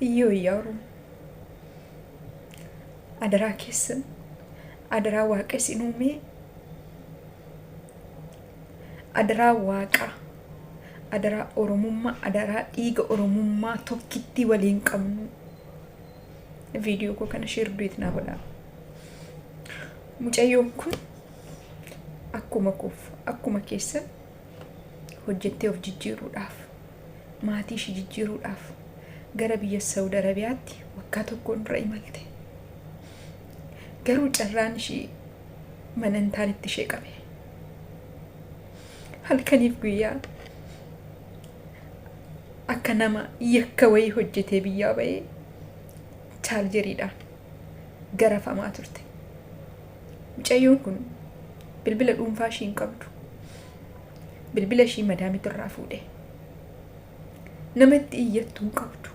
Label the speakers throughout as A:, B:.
A: Iyyoo iyyaaruu adaraa keessan adaraa waaqa isin uumee adaraa waaqa adaraa oromummaa adaraa dhiiga oromummaa tokkitti waliin qabnu viidiyoo koo kana share duuti naa godhaa. Mucayyoon kun akkuma keessan hojjettee of jijjiiruudhaaf maatii ishii jijjiiruudhaaf gara biyya Saudi Arabiyaatti waggaa tokkoon dura imalte. Garuu carraan ishii mana hin taanetti ishee qabe. Halkaniif guyyaa akka nama yakka wayii hojjetee biyyaa ba'ee chaarjeriidhaan garafamaa turte. Mucayyoon kun bilbila dhuunfaa ishii hin qabdu. Bilbila ishii madaamitu irraa fuudhe. Namatti iyyattuu hin qabdu.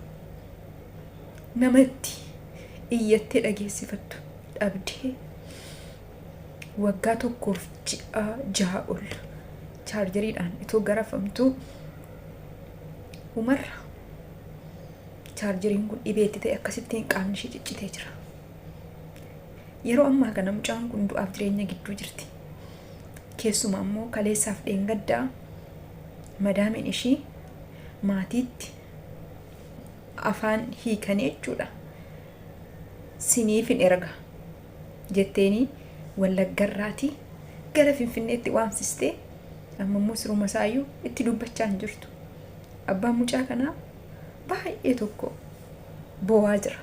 A: Namatti iyyattee dhageessifattu dhabdee waggaa tokkoof ji'a 6 ol chaarjeriidhaan itoo garafamtuu umarra chaarjeriin kun dhibeetti ta'e akkasittiin qaamni ishee ciccitee jira. Yeroo ammaa kana mucaan kun du'aaf jireenya gidduu jirti. Keessumaa immoo kaleessaaf dheengaddaa madaamiin ishii maatiitti afaan hiikanii jechuudha. Siniifin erga jetteeni Wallaggarraatii gara Finfinneetti waamsistee amma immoo siruma isaayyuu itti dubbachaa hin jirtu. Abbaan mucaa kanaa baay'ee tokko boo'aa jira.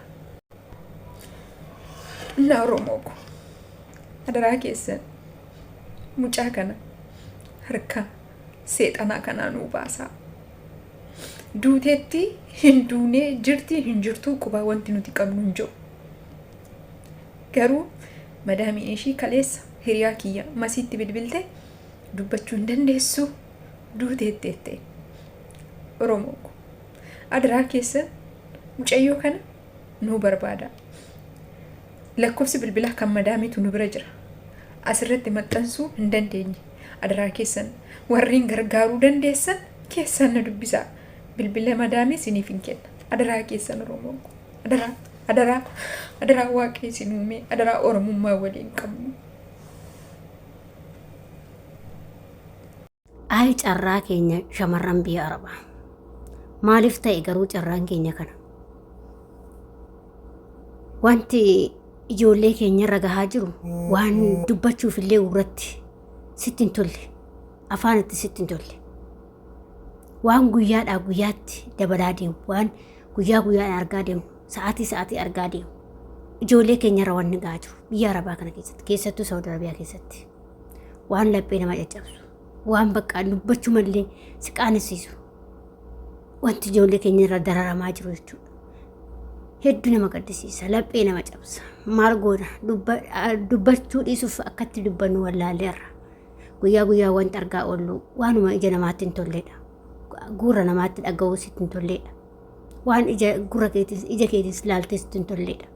A: Innaa Oromoo ko adaraa keessan mucaa kana harka seexanaa kanaa nuu baasaa. Duuteetti hin duunee jirti hin jirtuu qubaa wanti nuti qabnu hin jiru. Garuu madaamiin ishii kaleessa hiriyaa kiyya masiitti bilbilte dubbachuu hin dandeessu duuteettee. Oromoo ko adaraa keessan mucayyoo kana nuu barbaada. Lakkoofsi bilbilaa kan madaamiitu nu bira jira. Asirratti maxxansuu hin dandeenye. Adaraa keessan warreen gargaaruu dandeessan keessan na dubbisaa. Bilbila madaamii isiniif hin kenna. Adaraa keessan Oromoo ko adaraa waaqni isin uume adaraa oromummaa waliin qabnu.
B: Ay carraa keenya shamarran biyya Arabaa. Maaliif ta'e garuu carraan keenya kana? Wanti ijoollee keenya irra gahaa jiru waan dubbachuuf illee irratti sitti hin tolle. Afaanitti sitti hin tolle. Waan guyyaadhaa guyyaatti dabalaa deemu, waan guyyaadhaan argaa deemu, sa'aatii argaa deemu. Ijoollee keenya irra wanni gahaa jiru biyya Arabaa kana keessatti, keessattuu Saudi Arabiyaa keessatti waan laphee nama caccabsu, waan bakka dubbachuu malee si qaanessiisu. Wanti ijoollee keenya irra dararamaa jiru jechuudha. Hedduu nama gaddisiisa, laphee nama cabsa. Maal goona dubbachuu dhiisuuf akkatti dubbannu wallaalleerra. Guyyaa wanti argaa oollu waanuma ija namaatti hin tolledha. Gurra namaatti dhaga'uu sitti hin tolledha. Waan ija keetis ilaaltee sitti hin tolledha.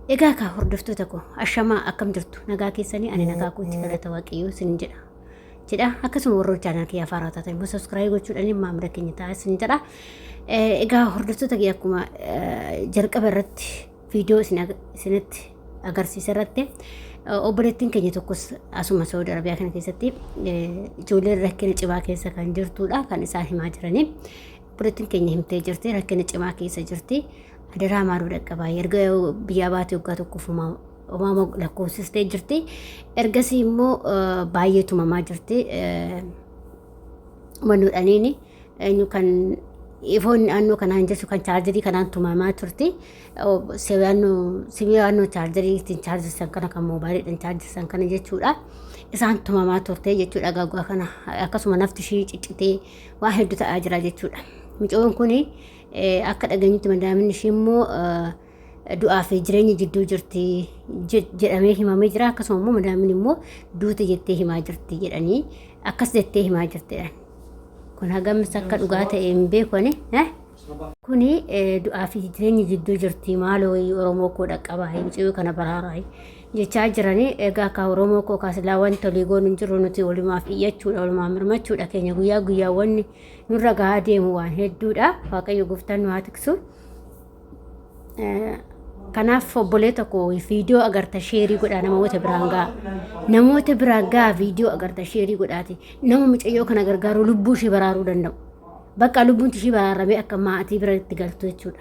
B: Egaa kaa hordoftoota koo ashamaa akkam jirtu nagaa keessanii ani nagaa kootti galata waaqayyoo isin jedha. Akkasuma warra chaanal kiyya afaaraa taatan immoo subscribe gochuudhaan maamila keenya ta'a isin jedha. Egaa hordoftoota kiyya akkuma jalqaba irratti viidiyoo isinitti agarsiisa irratti obboleettiin keenya tokkos asuma Saudi Arabiyaa kana keessatti ijoolleen rakkina cimaa keessa kan jirtudha kan isaan himaa jiranii. Obboleettiin keenya himtee jirti rakkina cimaa keessa jirti. Adaraa maaluu dhaqqabaa erga biyyaa baatee waggaa tokkoof uumama lakkoofsistee jirti. Ergasii immoo baay'ee tumamaa jirti. Uummannoodhaaniin kan ifoon naannoo kanaan jirtu kan chaarjerii kanaan tumamaa turti. Simii naannoo chaarjerii ittiin chaarjessan kana kan moobaayiliidhaan chaarjessan kana jechuudha. Isaan tumamaa turte jechuudha gaggaa kana akkasuma nafti ishii ciccitee waan hedduu ta'aa jira jechuudha. Mucaan kun akka dhageenyutti madaamin ishii immoo du'aa fi jireenya jidduu jirti jedhamee himamee jira. Akkasuma immoo madaamin immoo duute jettee himaa jirti jedhanii akkas jettee himaa jirtidha. Kun hagam akka dhugaa ta'e hin beekone. Kuni du'aa fi jireenya jidduu jirti maaloo Oromoo koo dhaqqabaa mucayyoo kana bararaa jechaa jiranii. Egaa akka Oromoo koo kaasilaa wanti tolii goonu hin jiru nuti walumaaf iyyachuudha walumaaf mirmachuudha keenya guyyaa wanni nurra gahaa deemu waan hedduudha. Waaqayyo gooftaan nu haa tiksu. kanaaf obbolee tokko viidiyoo agarta sheerii godhaa namoota biraan gaa viidiyoo agarta sheerii godhaati nama mucayyoo kana gargaaru lubbuu ishee baraaruu danda'u bakka lubbuun ishee baraaramee akka maatii biratti galtu jechuudha.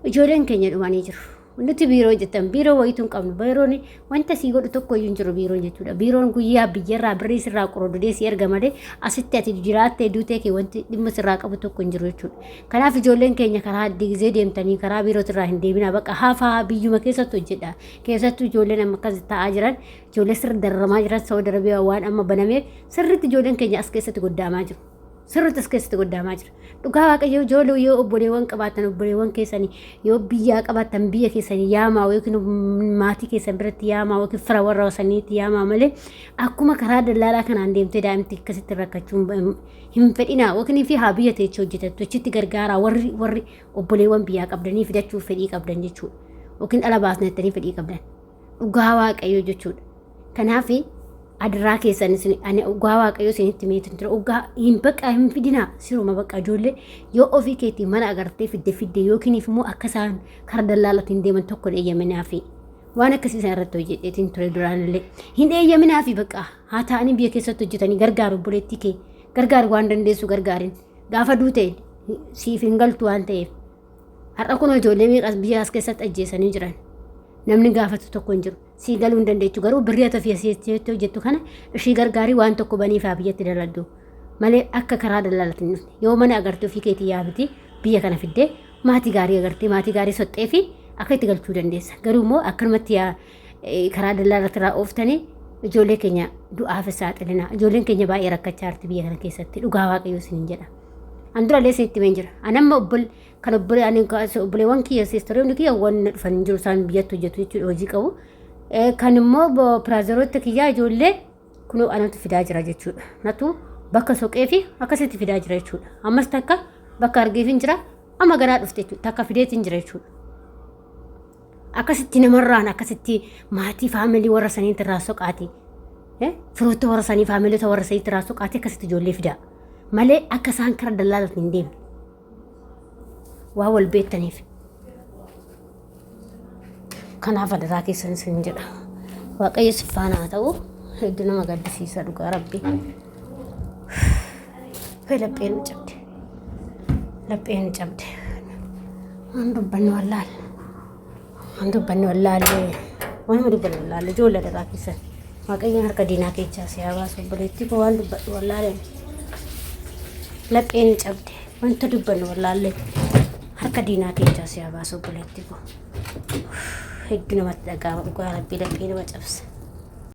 B: Ijoolleen keenya dhumanii jiru. Nuti biiroo jettan biiroo wayituun qabnu biiroon wanta sii godhu tokko iyyuu hin jiru biiroon jechuudha. Biiroon guyyaa biyyarraa birrii sirraa qorodee si erga malee asitti ati jiraattee duutee kee wanti dhimma sirraa qabu tokko hin jiru jechuudha. Kanaaf ijoolleen keenya karaa digizee deemtanii karaa biirootirraa hin deebinaa bakka hafaa biyyuma keessatti hojjedha. Keessattuu ijoolleen amma akkas ta'aa jiran ijoollee sirri dararamaa jiran Saawud Arabiyaa waan amma banameef sirriitti ijoolleen keenya as keessatti goddaamaa jiru. Sirriitti as keessatti goddaamaa jira. Dhugaa waaqayyo ijoollee yoo obboleewwan qabaatan obboleewwan keessanii yoo biyyaa qabaatan biyya keessanii yaamaa yookiin maatii keessan biratti yaamaa yookiin fira warra saniitti yaamaa malee akkuma karaa dallaalaa kanaan deemtee daa'imti akkasitti rakkachuun hin fedhinaa yookiin fi haa biyya teessoo hojjetattu achitti gargaaraa warri obboleewwan biyyaa qabdanii fidachuuf fedhii qabdan jechuudha. Yookiin ala baasnettanii fedhii qabdan. Dhugaa waaqayyo jechuudha. Kanaaf adraa keessan ani dhugaa waaqayyo isinitti meetin ture dhugaa hin baqa hin fidina siruma baqa ijoollee yoo ofii keetii mana agartee fidde yookiin immoo akka isaan karaa dallaalatiin deeman tokko eeyyaminaa fi waan akkasii isaan irratti hojjeteetiin ture duraanillee hin eeyyaminaa fi baqa haa ta'anii biyya keessatti hojjetanii gargaaru obboleettii kee gargaaru waan dandeessu gargaarin gaafa duute siif hin galtu waan ta'eef har'a kun ijoollee meeqas biyya as keessatti ajjeesanii jiran namni gaafatu tokko hin jiru. Si galuu hin dandeechu garuu birrii ati fi asitti hojjettu kana ishii gargaarii waan tokko baniifaa biyyatti daladdu malee akka karaa dallaalaatiin yoo mana agartee ofii keetii yaabiti biyya kana fiddee maatii gaarii agartee maatii gaarii soxxee fi akka itti galchuu dandeessa garuu immoo akkanumatti karaa dallaalaatirraa ooftanii ijoollee keenya du'aaf saaxilina ijoolleen keenya baay'ee rakkachaa jirti biyya kana keessatti dhugaa waaqayyo isiniin jedha. Anduraalee isinitti himeen jira anamma obboleewwan kiyya seestoroonni kiyya waan dhufan jiru isaan biyyatti hojjetu jechuudha hojii qabu. Kan immoo piraazeroota kiyyaa ijoollee kunoo anatu fidaa jira jechuudha. Natu bakka soqee fi akkasitti fidaa jira jechuudha. Ammas takka bakka argeef hin jira amma garaa dhufte jechuudha. Takka fideet hin jira jechuudha. Akkasitti namarraan akkasitti maatii faamilii warra saniitti irraa soqaati. Firoota warra sanii faamilota warra saniitti irraa soqaati akkasitti ijoollee fidaa. Malee akka isaan karaa dallaalaatiin hin deemne. Waa wal beektaniif. Kanaaf adaraa keessan isin jedha. Waaqayyo si faana haa ta'u hedduu nama gaddisiisa dhugaa rabbi. Lapheen cabde. Lapheen cabde. Waan dubbanni wallaalle. Waan dubbanni wallaalle ijoollee adaraa keessan. Waaqayyo harka diinaa keessaa si haa baasu obboleettii koo waan dubbadhu wallaalle. Lapheen cabde. Wanta dubbanni wallaalle harka diinaa keessaa si haa baasu obboleettii koo. Hedduu namatti dhaga'ama dhugaa rabbii laphee nama cabsa.